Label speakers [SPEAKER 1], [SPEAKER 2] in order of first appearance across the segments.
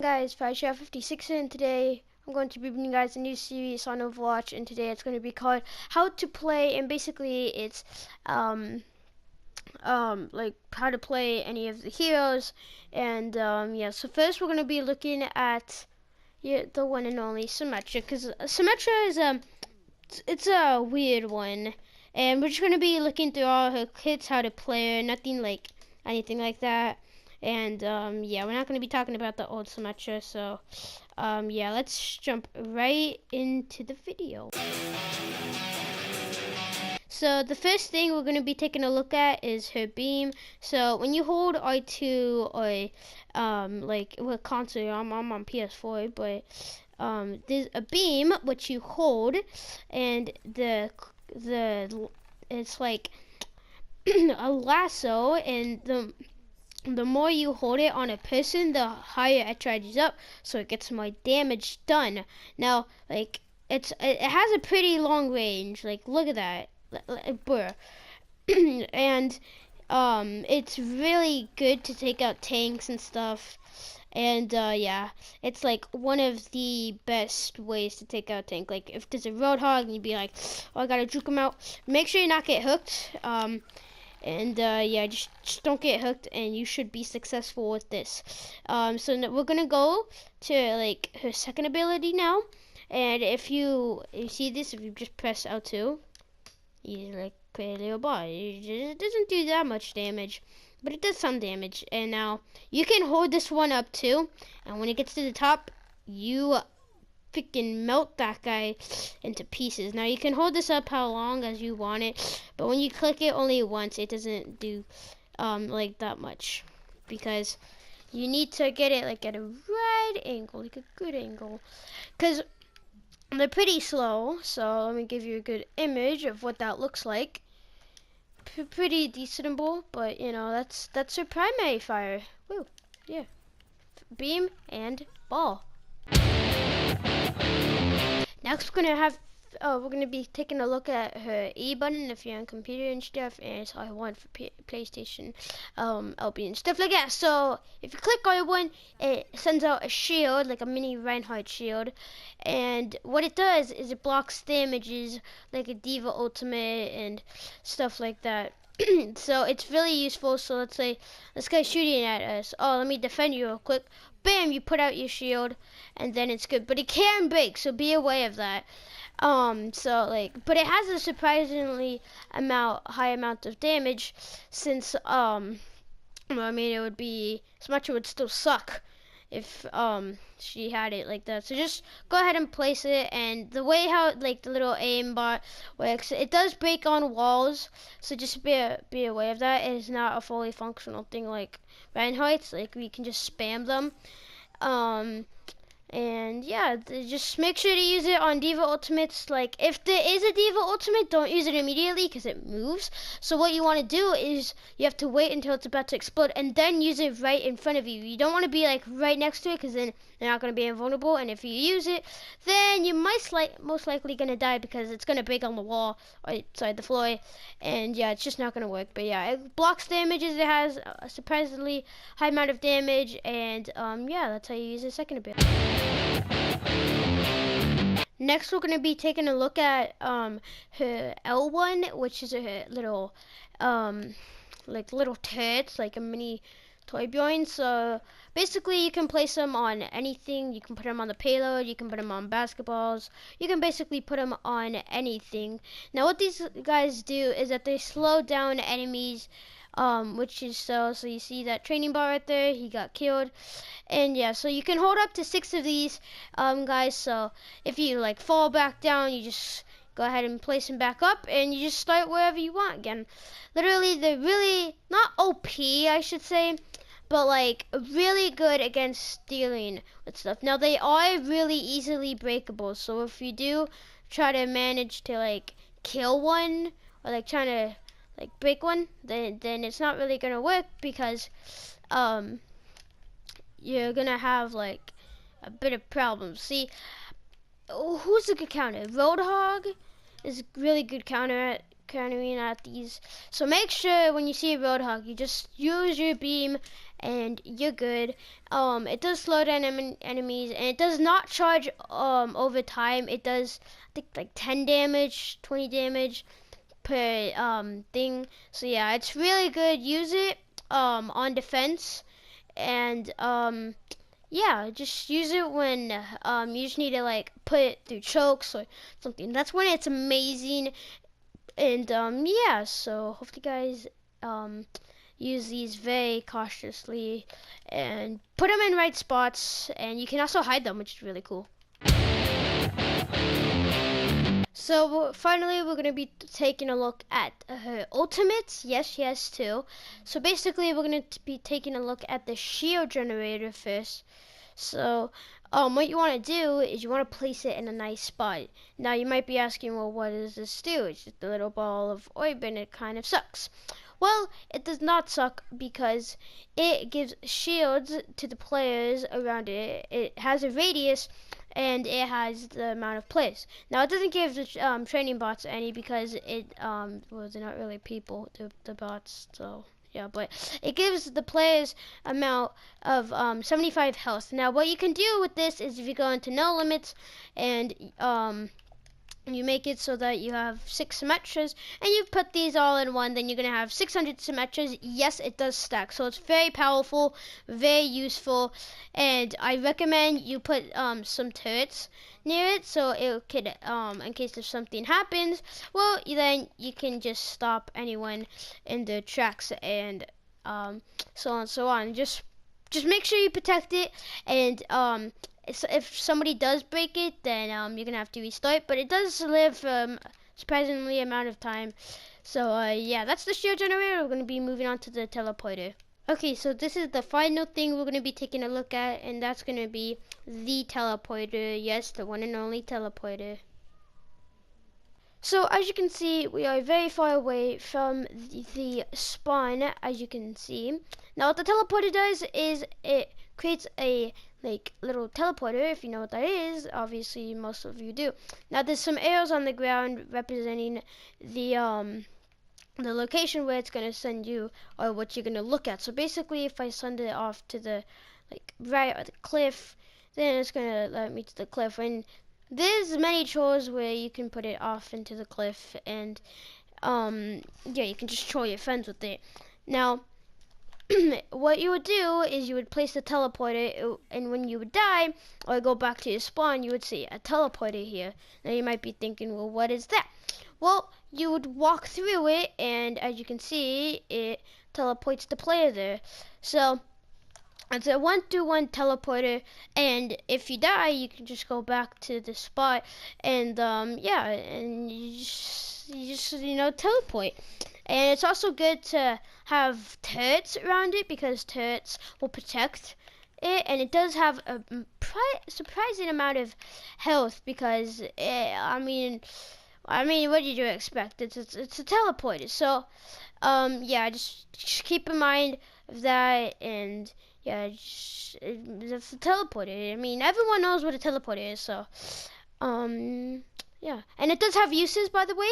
[SPEAKER 1] guys, SHAREfactory and today I'm going to be bringing you guys a new series on Overwatch, and today it's going to be called How to Play, and basically it's like how to play any of the heroes, and yeah, so first we're going to be looking at the one and only Symmetra, because Symmetra is it's a weird one, and we're just going to be looking through all her kits, how to play her, nothing like anything like that. And yeah, we're not going to be talking about the old Symmetra, so yeah, let's jump right into the video. So the first thing we're going to be taking a look at is her beam. So when you hold R2 or like with console, I'm on PS4, but there's a beam which you hold, and it's like a lasso, and the more you hold it on a person, the higher it charges up, so it gets more damage done. Now, like, it has a pretty long range. Like, look at that, bruh. And it's really good to take out tanks and stuff. And yeah, it's like one of the best ways to take out tank. Like, if there's a roadhog and you'd be like, oh, I gotta juke him out, make sure you not get hooked. And yeah, just don't get hooked, and you should be successful with this. So we're gonna go to like her second ability now, and if you see this, if you just press L2, you like create a little bar. It doesn't do that much damage, but it does some damage. And now you can hold this one up too, and when it gets to the top, you freaking melt that guy into pieces. Now you can hold this up how long as you want it, but when you click it only once, it doesn't do like that much, because you need to get it like at a right angle, like a good angle, because they're pretty slow. So let me give you a good image of what that looks like. Pretty decentable, but you know, that's her primary fire. Woo, yeah, beam and ball. Next, we're gonna be taking a look at her E button if you're on computer and stuff, and it's R1 for PlayStation, LB and stuff like that. So if you click R1, it sends out a shield, like a mini Reinhardt shield, and what it does is it blocks damages like a Diva ultimate and stuff like that. So it's really useful. So let's say this guy's shooting at us. Oh, let me defend you real quick. Bam, you put out your shield, and then it's good. But it can break, so be aware of that. So like, but it has a surprisingly high amount of damage, since I mean, it would be Symmetra would still suck if she had it like that. So just go ahead and place it, and the way how like the little aim bar works, it does break on walls, so just be aware of that. It is not a fully functional thing like Reinhardt's, like we can just spam them. And yeah, just make sure to use it on Diva Ultimates. Like, if there is a Diva Ultimate, don't use it immediately because it moves. So what you want to do is you have to wait until it's about to explode and then use it right in front of you. You don't want to be like right next to it, because then you're not going to be invulnerable. And if you use it, then you most likely going to die, because it's going to break on the wall or outside the floor. And yeah, it's just not going to work. But yeah, it blocks damages. It has a surprisingly high amount of damage. And yeah, that's how you use the second ability. Next, we're going to be taking a look at her L1, which is her little like little turrets, like a mini Toybjorn. So basically you can place them on anything. You can put them on the payload, you can put them on basketballs, you can basically put them on anything. Now what these guys do is that they slow down enemies, which is so you see that training bar right there, he got killed. And yeah, so you can hold up to 6 of these guys. So if you like fall back down, you just go ahead and place them back up, and you just start wherever you want again. Literally, they're really not OP, I should say, but like really good against stealing with stuff. Now they are really easily breakable, so if you do try to manage to like kill one, or like trying to like break one, then it's not really gonna work, because you're gonna have like a bit of problems. See, who's a good counter? Roadhog is a really good counter carrying out these. So make sure when you see a Roadhog, you just use your beam and you're good. It does slow down enemies, and it does not charge over time. It does, I think, like 10 damage, 20 damage per thing. So yeah, it's really good. Use it on defense, and yeah, just use it when you just need to like put it through chokes or something. That's when it's amazing. And yeah, so hopefully guys use these very cautiously and put them in right spots, and you can also hide them, which is really cool. So finally we're going to be taking a look at her ultimates. Yes, she has two. So basically we're going to be taking a look at the shield generator first. So what you want to do is you want to place it in a nice spot. Now you might be asking, well, what does this do? It's just a little ball of orb and it kind of sucks. Well, it does not suck because it gives shields to the players around it. It has a radius and it has the amount of players. Now it doesn't give the training bots any because it well, they're not really people, the bots, so yeah, but it gives the players amount of 75 health. Now what you can do with this is if you go into no limits and you make it so that you have 6 Symmetras and you put these all in one, then you're gonna have 600 Symmetras. Yes, it does stack, so it's very powerful, very useful, and I recommend you put some turrets near it so it could in case if something happens, well, then you can just stop anyone in their tracks, and so on and so on. Just make sure you protect it, and if somebody does break it, then you're gonna have to restart, but it does live surprisingly amount of time. So yeah, that's the shield generator. We're gonna be moving on to the teleporter. Okay, so this is the final thing we're gonna be taking a look at, and that's gonna be the teleporter. Yes, the one and only teleporter. So as you can see, we are very far away from the spawn, as you can see. Now what the teleporter does is it creates a like little teleporter, if you know what that is. Obviously most of you do. Now there's some arrows on the ground representing the location where it's gonna send you or what you're gonna look at. So basically if I send it off to the like right or the cliff, then it's gonna let me to the cliff, and there's many chores where you can put it off into the cliff, and yeah, you can just troll your friends with it. Now what you would do is you would place the teleporter, and when you would die or go back to your spawn, you would see a teleporter here. Now you might be thinking, well, what is that? Well, you would walk through it, and as you can see, it teleports the player there. So it's a 1-to-1 teleporter, and if you die, you can just go back to the spot, and yeah, and you just teleport. And it's also good to have turrets around it because turrets will protect it, and it does have a surprising amount of health because I mean, what did you expect? It's a teleporter, so yeah, just keep in mind of that, and yeah, that's a teleporter. I mean, everyone knows what a teleporter is, so yeah, and it does have uses, by the way.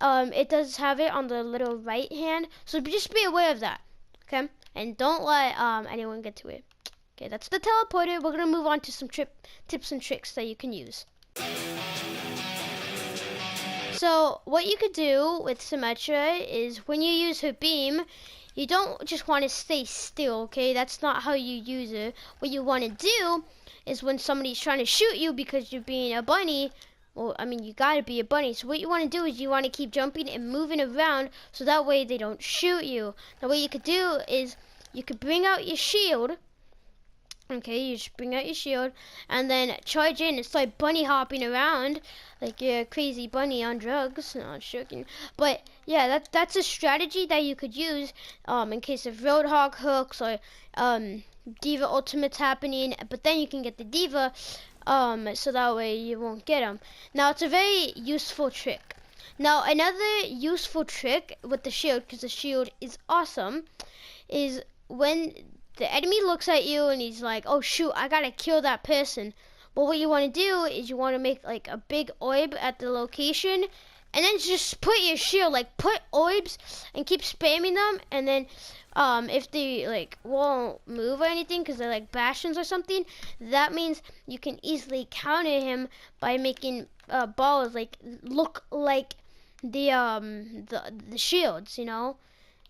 [SPEAKER 1] It does have it on the little right hand, so just be aware of that, okay? And don't let anyone get to it. Okay, that's the teleporter. We're gonna move on to some tips and tricks that you can use. So what you could do with Symmetra is when you use her beam, you don't just want to stay still, okay? That's not how you use it. What you want to do is when somebody's trying to shoot you because you're being a bunny, well, I mean, you gotta be a bunny. So what you want to do is you want to keep jumping and moving around so that way they don't shoot you. Now what you could do is you could bring out your shield. Okay, you just bring out your shield and then charge in and start bunny hopping around like you're a crazy bunny on drugs. No, I'm joking. But yeah, that's a strategy that you could use in case of Roadhog hooks or Diva ultimates happening. But then you can get the Diva so that way you won't get them. Now it's a very useful trick. Now another useful trick with the shield, because the shield is awesome, is when the enemy looks at you and he's like, oh shoot, I gotta kill that person. Well, what you want to do is you want to make like a big orb at the location, and then just put your shield, like put orbs and keep spamming them, and then if they like won't move or anything because they're like bastions or something, that means you can easily counter him by making balls like look like the shields, you know.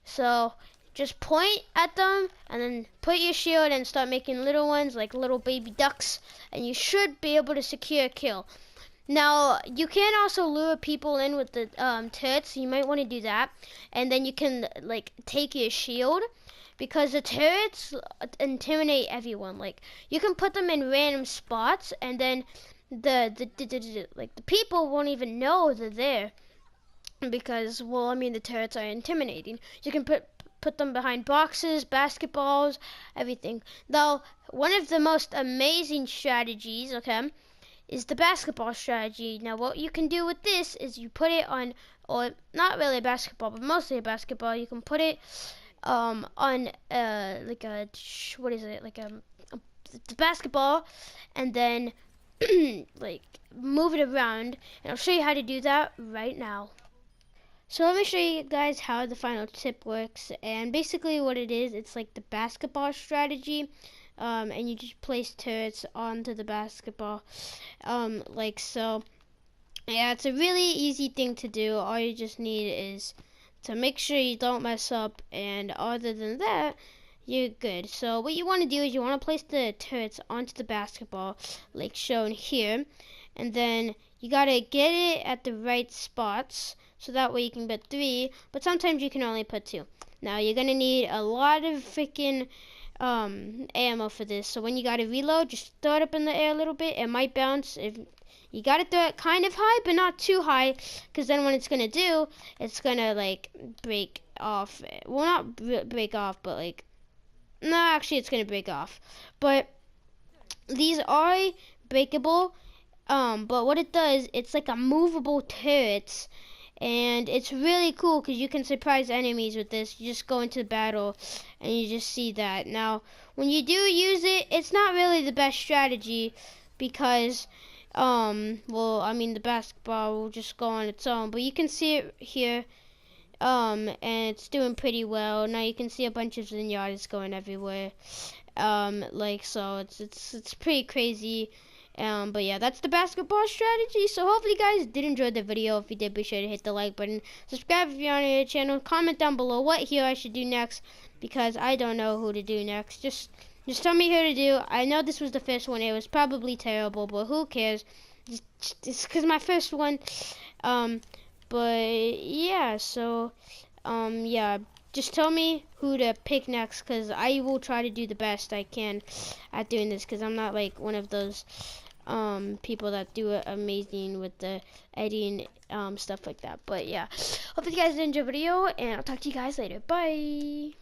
[SPEAKER 1] So just point at them and then put your shield and start making little ones like little baby ducks, and you should be able to secure a kill. Now, you can also lure people in with the turrets, so you might want to do that. And then you can, like, take your shield, because the turrets intimidate everyone. Like, you can put them in random spots, and then the people won't even know they're there. Because, well, I mean, the turrets are intimidating. You can put them behind boxes, basketballs, everything. Though, one of the most amazing strategies, okay, is the basketball strategy. Now what you can do with this is you put it on, or not really a basketball, but mostly a basketball. You can put it on like a, what is it, like the basketball, and then like move it around, and I'll show you how to do that right now. So let me show you guys how the final tip works, and basically what it is, it's like the basketball strategy, and you just place turrets onto the basketball, like so. Yeah, it's a really easy thing to do. All you just need is to make sure you don't mess up, and other than that, you're good. So what you want to do is you want to place the turrets onto the basketball, like shown here, and then you gotta get it at the right spots, so that way you can put 3, but sometimes you can only put 2. Now you're gonna need a lot of freaking ammo for this, so when you gotta reload, just throw it up in the air a little bit. It might bounce. If you gotta throw it kind of high, but not too high, because then what it's gonna do, it's gonna like break off. Well, not break off, but like, no, actually it's gonna break off. But these are breakable. But what it does, it's like a movable turret, and it's really cool because you can surprise enemies with this. You just go into battle and you just see that. Now, when you do use it, it's not really the best strategy because, well, I mean, the basketball will just go on its own, but you can see it here, and it's doing pretty well. Now you can see a bunch of zenyatas going everywhere, like so. It's pretty crazy. But yeah, that's the basketball strategy. So hopefully you guys did enjoy the video. If you did, be sure to hit the like button. Subscribe if you're on your channel. Comment down below what hero I should do next, because I don't know who to do next. Just tell me who to do. I know this was the first one. It was probably terrible, but who cares? It's because my first one. But yeah, so yeah. Just tell me who to pick next, because I will try to do the best I can at doing this, because I'm not like one of those people that do it amazing with the editing, stuff like that. But yeah, hope you guys enjoyed the video, and I'll talk to you guys later. Bye.